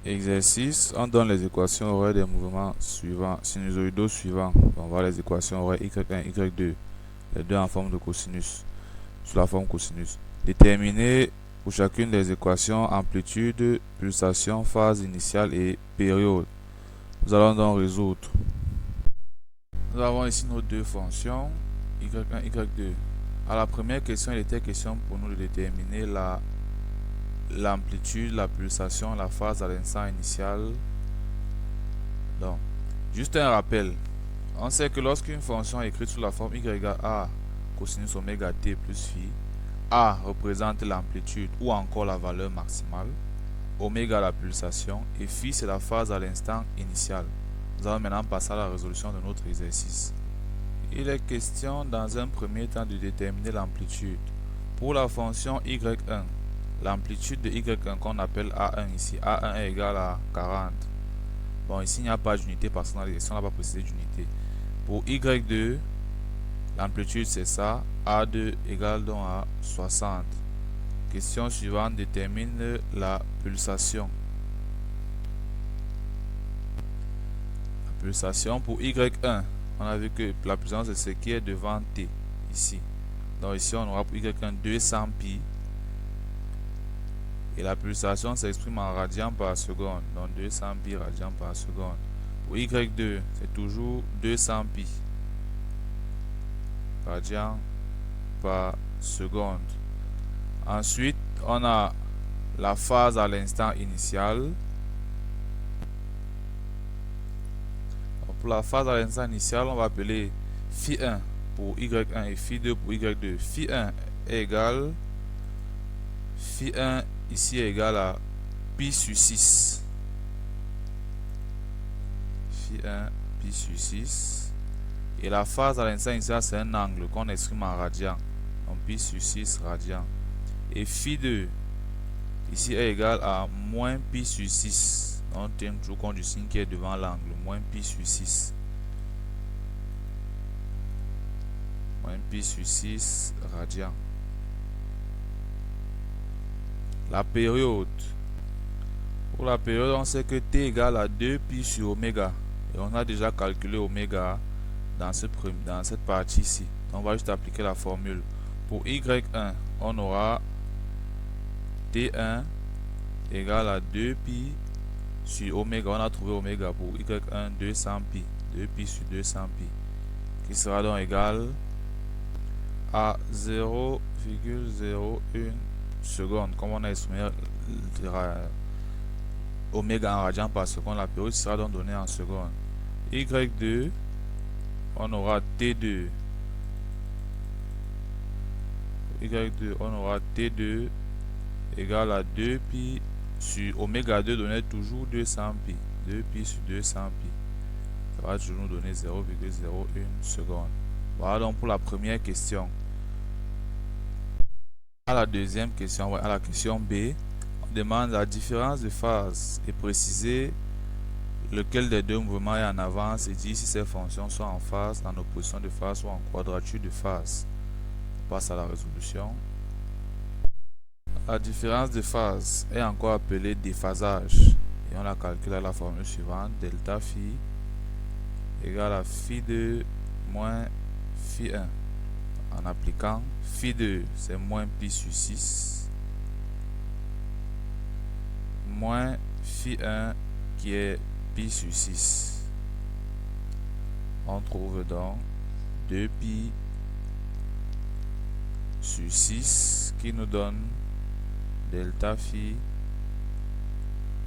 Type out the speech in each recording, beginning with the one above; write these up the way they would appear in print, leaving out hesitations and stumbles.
Exercice, on donne les équations horaires des mouvements suivants, sinusoïdaux suivants. On va voir les équations horaires y1, y2, les deux en forme de cosinus, sous la forme cosinus. Déterminer pour chacune des équations amplitude, pulsation, phase initiale et période. Nous allons donc résoudre. Nous avons ici nos deux fonctions, y1, y2. À la première question, il était question pour nous de déterminer l'amplitude, la pulsation, la phase à l'instant initial. Donc, juste un rappel. On sait que lorsqu'une fonction est écrite sous la forme y égale a cosinus oméga t plus phi, a représente l'amplitude ou encore la valeur maximale, oméga la pulsation et phi c'est la phase à l'instant initial. Nous allons maintenant passer à la résolution de notre exercice. Il est question dans un premier temps de déterminer l'amplitude. Pour la fonction y1, l'amplitude de y1 qu'on appelle a1 ici, a1 est égal à 40. Bon, ici il n'y a pas d'unité parce que dans les questions on n'a pas précisé d'unité. Pour y2, l'amplitude c'est ça, a2 égale donc à 60. Question suivante, détermine la pulsation. La pulsation pour y1, on a vu que la pulsation c'est ce qui est devant t, ici. Donc ici on aura pour y1 200 pi. Et la pulsation s'exprime en radians par seconde, donc 200 pi radians par seconde. Pour y2, c'est toujours 200 pi radians par seconde. Ensuite, on a la phase à l'instant initial. Donc, pour la phase à l'instant initial, on va appeler phi1 pour y1 et phi2 pour y2. Phi1 est égal, phi1 ici est égal à pi sur 6. Phi1 pi sur 6. Et la phase à l'instant initial, c'est un angle qu'on exprime en radian. Donc pi sur 6 radian. Et phi2 ici est égal à moins pi sur 6. On tient toujours compte du signe qui est devant l'angle. Moins pi sur 6. Moins pi sur 6 radian. La période. Pour la période, on sait que t égale à 2 pi sur oméga. Et on a déjà calculé oméga dans cette partie ici. On va juste appliquer la formule. Pour y1, on aura t1 égale à 2 pi sur oméga. On a trouvé oméga pour y1 200 pi. 2 pi sur 200 pi. Qui sera donc égal à 0,01 seconde. Comme on a exprimé oméga en radian par seconde, la période sera donc donnée en seconde. Y2, on aura T2. Y2, on aura T2 égale à 2 pi sur oméga 2 donnait toujours 200 pi. 2 pi sur 200 pi. Ça va toujours nous donner 0,01 seconde. Voilà donc pour la première question. À la deuxième question, à la question B, on demande la différence de phase et préciser lequel des deux mouvements est en avance et dire si ces fonctions sont en phase, en opposition de phase ou en quadrature de phase. On passe à la résolution. La différence de phase est encore appelée déphasage et on la calcule à la formule suivante, delta phi égale à phi2 moins phi1. En appliquant phi2 c'est moins pi sur 6 moins phi1 qui est pi sur 6. On trouve donc 2 pi sur 6 qui nous donne delta phi,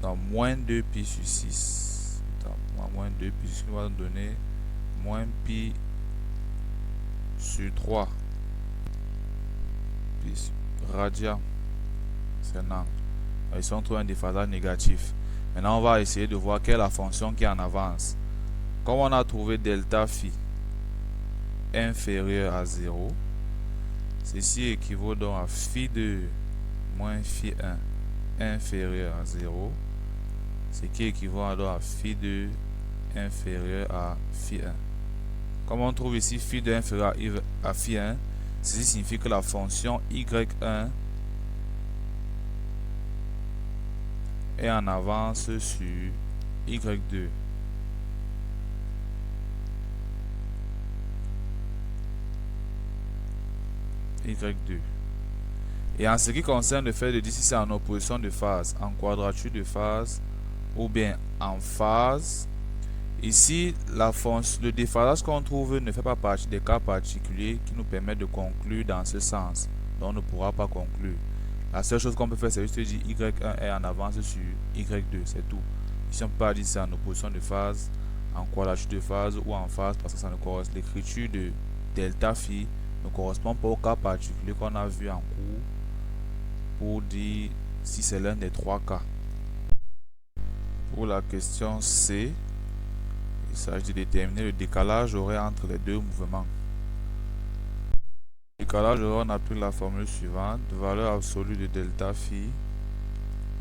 donc moins 2 pi sur 6. Moins 2 pi sur 6 va nous donner moins pi sur 3 pi radian. C'est un angle. Ici on trouve un déphasage négatif. Maintenant on va essayer de voir quelle est la fonction qui est en avance. Comme on a trouvé delta phi inférieur à 0, ceci équivaut donc à phi2 moins phi1 inférieur à 0, ce qui équivaut alors à phi2 inférieur à phi1. Comme on trouve ici phi2 inférieur à phi1, ceci signifie que la fonction y1 est en avance sur y2. y2. Et en ce qui concerne le fait de dire si c'est en opposition de phase, en quadrature de phase ou bien en phase, ici le déphasage qu'on trouve ne fait pas partie des cas particuliers qui nous permettent de conclure dans ce sens. Donc on ne pourra pas conclure. La seule chose qu'on peut faire, c'est juste dire y1 est en avance sur y2, c'est tout. Ici on ne peut pas dire si c'est en opposition de phase, en quadrature de phase ou en phase, parce que ça ne correspond. L'écriture de delta phi ne correspond pas au cas particulier qu'on a vu en cours pour dire si c'est l'un des trois cas. Pour la question C, il s'agit de déterminer le décalage horaire entre les deux mouvements. Le décalage horaire, on applique la formule suivante: valeur absolue de delta phi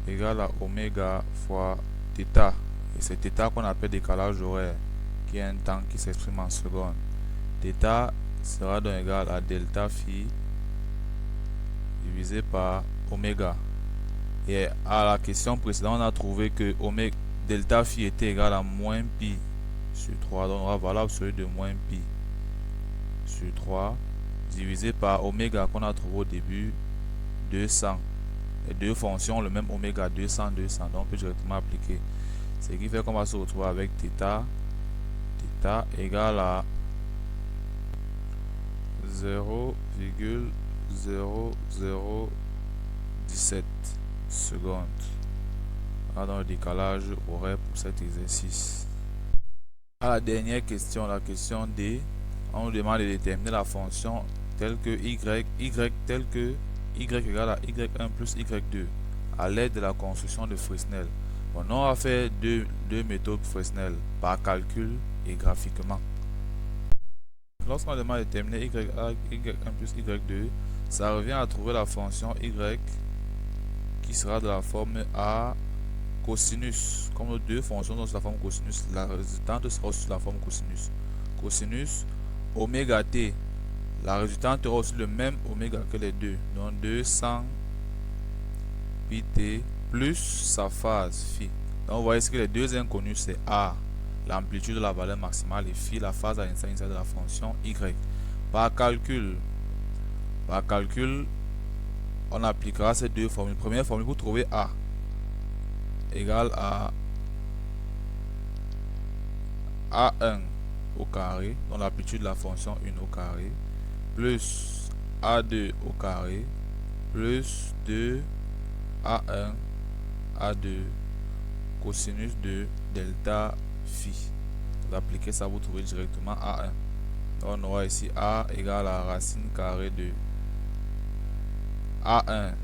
égale à oméga fois θ. Et c'est θ qu'on appelle décalage horaire, qui est un temps qui s'exprime en secondes. θ sera donc égal à delta phi divisé par oméga. Et à la question précédente, on a trouvé que delta phi était égal à moins pi sur 3. Donc on aura valeur absolue de moins pi sur 3 divisé par oméga qu'on a trouvé au début, 200. Les deux fonctions ont le même oméga, 200, 200. Donc on peut directement appliquer. Ce qui fait qu'on va se retrouver avec θ égale à 0,0017 secondes. Dans le décalage horaire pour cet exercice. À la dernière question, la question D, on nous demande de déterminer la fonction telle que y égale à y1 plus y2 à l'aide de la construction de Fresnel. Bon, on va faire deux méthodes Fresnel, par calcul et graphiquement. Lorsqu'on demande de déterminer y y1 plus y2, ça revient à trouver la fonction y qui sera de la forme a cosinus. Comme nos deux fonctions sont sur la forme cosinus, la résultante sera aussi sur la forme cosinus. Cosinus oméga t, la résultante aura aussi le même oméga que les deux, donc 200 pi t plus sa phase phi. Donc vous voyez que les deux inconnus c'est a, l'amplitude de la valeur maximale, et phi, la phase à l'instant initial de la fonction y. Par calcul, on appliquera ces deux formules. Première formule, pour trouver a égale à a1 au carré, donc l'amplitude de la fonction 1 au carré, plus a2 au carré, plus 2 a1 a2 cosinus de delta phi. Vous appliquez ça, vous trouvez directement a1. Donc on aura ici a égale à racine carrée de a1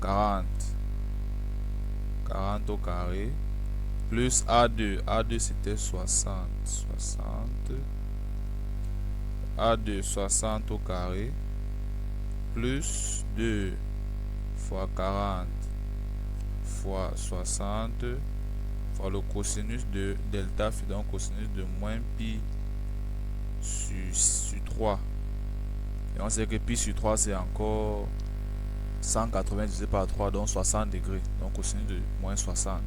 40 au carré, plus a2 c'était 60 a2 60 au carré, plus 2 fois 40 fois 60 fois le cosinus de delta phi, donc cosinus de moins pi sur 3. Et on sait que pi sur 3 c'est encore 180 divisé par 3, donc 60 degrés, donc cosinus de moins 60.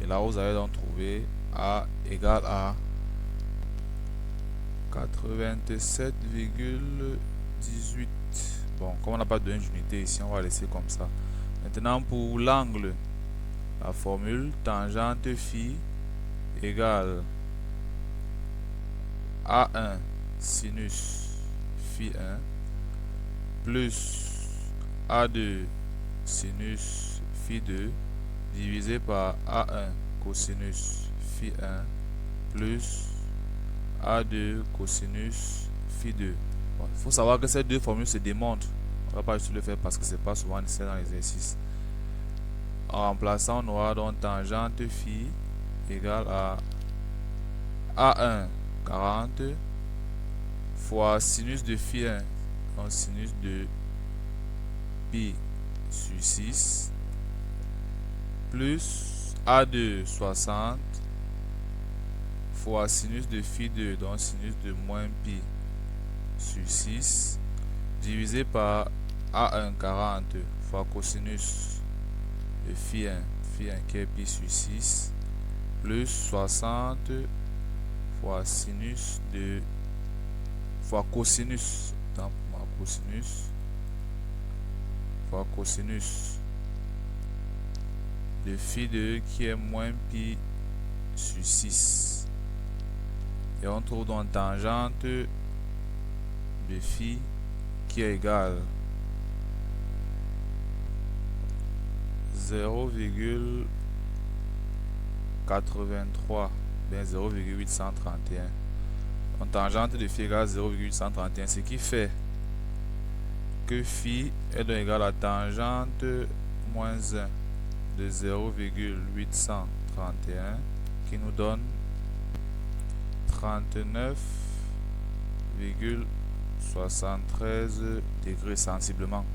Et là vous allez donc trouver a égale à 87,18. Bon, comme on n'a pas d'unité ici, on va laisser comme ça. Maintenant pour l'angle, la formule tangente phi égale a1 sinus phi 1 plus a2 sinus phi 2 divisé par a1 cosinus phi 1 plus a2 cosinus phi 2. Bon, il faut savoir que ces deux formules se démontrent. On ne va pas juste le faire parce que c'est pas souvent nécessaire dans l'exercice. En remplaçant, on aura donc tangente phi égale à a1 40 fois sinus de phi 1, donc sinus de pi sur 6 plus a2 60 fois sinus de phi 2, donc sinus de moins pi sur 6 divisé par a1 40 fois cosinus de phi 1 phi 1 qui est pi sur 6 plus 60 fois sinus de fois cosinus, tant pour ma cosinus fois cosinus de phi de E qui est moins pi sur 6. Et on trouve donc tangente de phi qui est égale 0,83, bien 0,831. Donc tangente de phi égale 0,831, ce qui fait que phi est donc égal à tangente moins 1 de 0,831 qui nous donne 39,73 degrés sensiblement.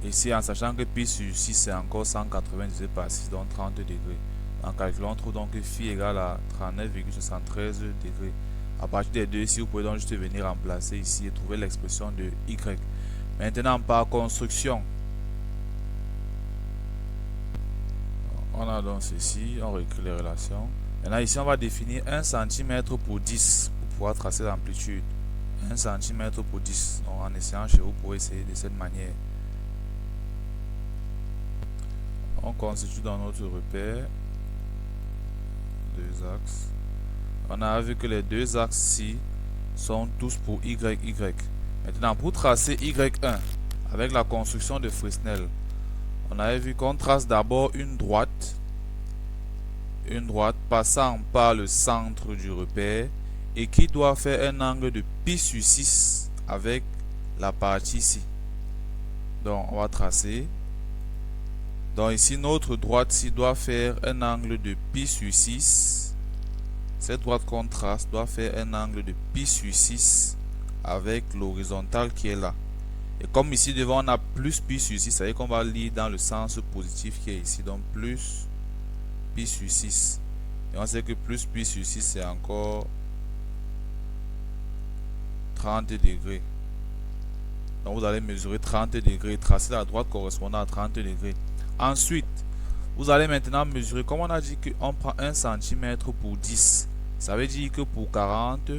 Ici, en sachant que pi sur 6 c'est encore 180 divisé par 6, donc 30 degrés. En calculant, on trouve donc que phi égale à 39,73 degrés. À partir des deux, ici, vous pouvez donc juste venir remplacer ici et trouver l'expression de y. Maintenant, par construction, on a donc ceci, on réécrit les relations. Maintenant, ici, on va définir 1 cm pour 10 pour pouvoir tracer l'amplitude. 1 cm pour 10. Donc, en essayant chez vous, pour essayer de cette manière. On constitue dans notre repère deux axes. On a vu que les deux axes-ci sont tous pour y. Maintenant, pour tracer y1 avec la construction de Fresnel, on avait vu qu'on trace d'abord une droite passant par le centre du repère et qui doit faire un angle de pi sur 6 avec la partie ici. Donc, on va tracer. Donc ici, notre droite-ci doit faire un angle de pi sur 6. Cette droite qu'on trace doit faire un angle de pi sur 6 avec l'horizontale qui est là. Et comme ici devant on a plus pi sur 6, ça veut dire qu'on va lire dans le sens positif qui est ici. Donc plus pi sur 6. Et on sait que plus pi sur 6 c'est encore 30 degrés. Donc vous allez mesurer 30 degrés, tracer la droite correspondant à 30 degrés. Ensuite, vous allez maintenant mesurer, comme on a dit qu'on prend 1 cm pour 10. Ça veut dire que pour 40,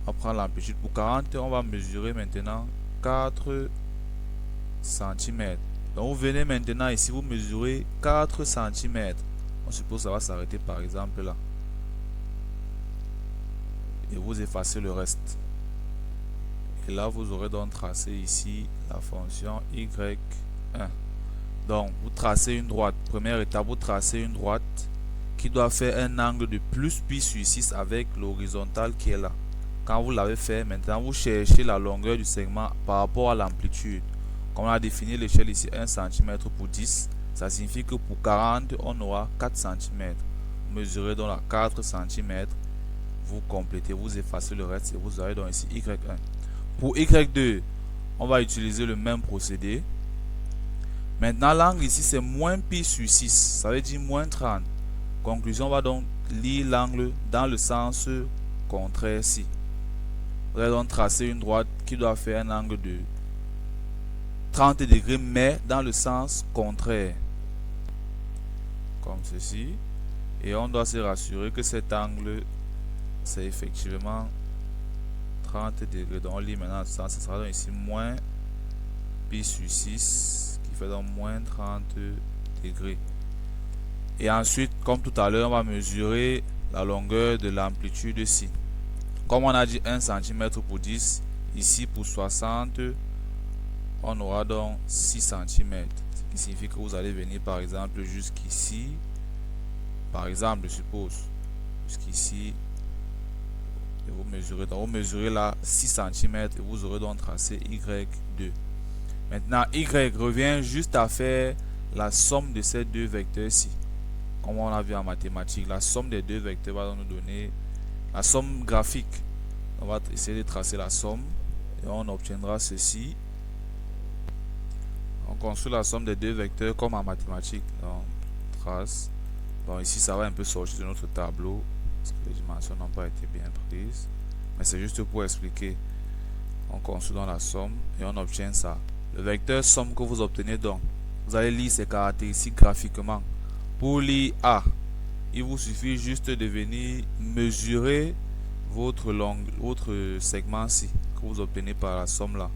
on prend l'amplitude. Pour 40, on va mesurer maintenant 4 cm. Donc vous venez maintenant ici, vous mesurez 4 cm. On suppose que ça va s'arrêter par exemple là. Et vous effacez le reste. Et là, vous aurez donc tracé ici la fonction y1. Donc, vous tracez une droite. Première étape, vous tracez une droite qui doit faire un angle de plus pi sur 6 avec l'horizontale qui est là. Quand vous l'avez fait, maintenant, vous cherchez la longueur du segment par rapport à l'amplitude. Comme on a défini l'échelle ici, 1 cm pour 10, ça signifie que pour 40, on aura 4 cm. Vous mesurez donc à 4 cm, vous complétez, vous effacez le reste et vous aurez donc ici y1. Pour y2, on va utiliser le même procédé. Maintenant, l'angle ici, c'est moins pi sur 6. Ça veut dire moins 30. Conclusion, on va donc lire l'angle dans le sens contraire ici. Vous allez donc tracer une droite qui doit faire un angle de 30 degrés, mais dans le sens contraire. Comme ceci. Et on doit se rassurer que cet angle, c'est effectivement 30 degrés. Donc, on lit maintenant ça. Ce sera donc ici moins pi sur 6. Fait donc moins 30 degrés. Et ensuite, comme tout à l'heure, on va mesurer la longueur de l'amplitude ici. Comme on a dit 1 cm pour 10, ici pour 60, on aura donc 6 cm. Ce qui signifie que vous allez venir par exemple jusqu'ici. Par exemple, je suppose, jusqu'ici. Et vous mesurez, donc vous mesurez là 6 cm et vous aurez donc tracé y2. Maintenant, y revient juste à faire la somme de ces deux vecteurs-ci. Comme on a vu en mathématiques, la somme des deux vecteurs va nous donner la somme graphique. On va essayer de tracer la somme et on obtiendra ceci. On construit la somme des deux vecteurs comme en mathématiques. Donc, trace. Bon, ici, ça va un peu sortir de notre tableau parce que les dimensions n'ont pas été bien prises. Mais c'est juste pour expliquer. On construit dans la somme et on obtient ça. Le vecteur somme que vous obtenez donc, vous allez lire ses caractéristiques graphiquement. Pour lire A, il vous suffit juste de venir mesurer votre segment-ci que vous obtenez par la somme là.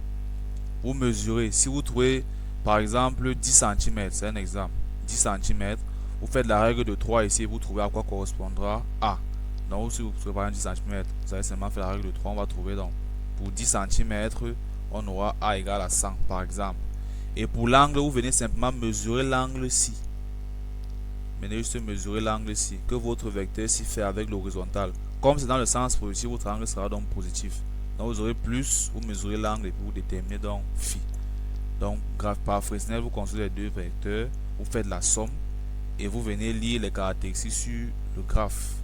Vous mesurez. Si vous trouvez par exemple 10 cm, c'est un exemple, 10 cm, vous faites la règle de 3 ici et vous trouvez à quoi correspondra A. Donc si vous trouvez par exemple 10 cm, vous allez seulement faire la règle de 3, on va trouver donc pour 10 cm, on aura A égale à 100 par exemple. Et pour l'angle, vous venez simplement mesurer l'angle-ci. Venez juste mesurer l'angle-ci que votre vecteur-ci fait avec l'horizontale. Comme c'est dans le sens positif, votre angle sera donc positif. Donc vous aurez plus, vous mesurez l'angle et puis vous déterminez donc phi. Donc par Fresnel, vous construisez les deux vecteurs, vous faites la somme et vous venez lire les caractéristiques sur le graphe.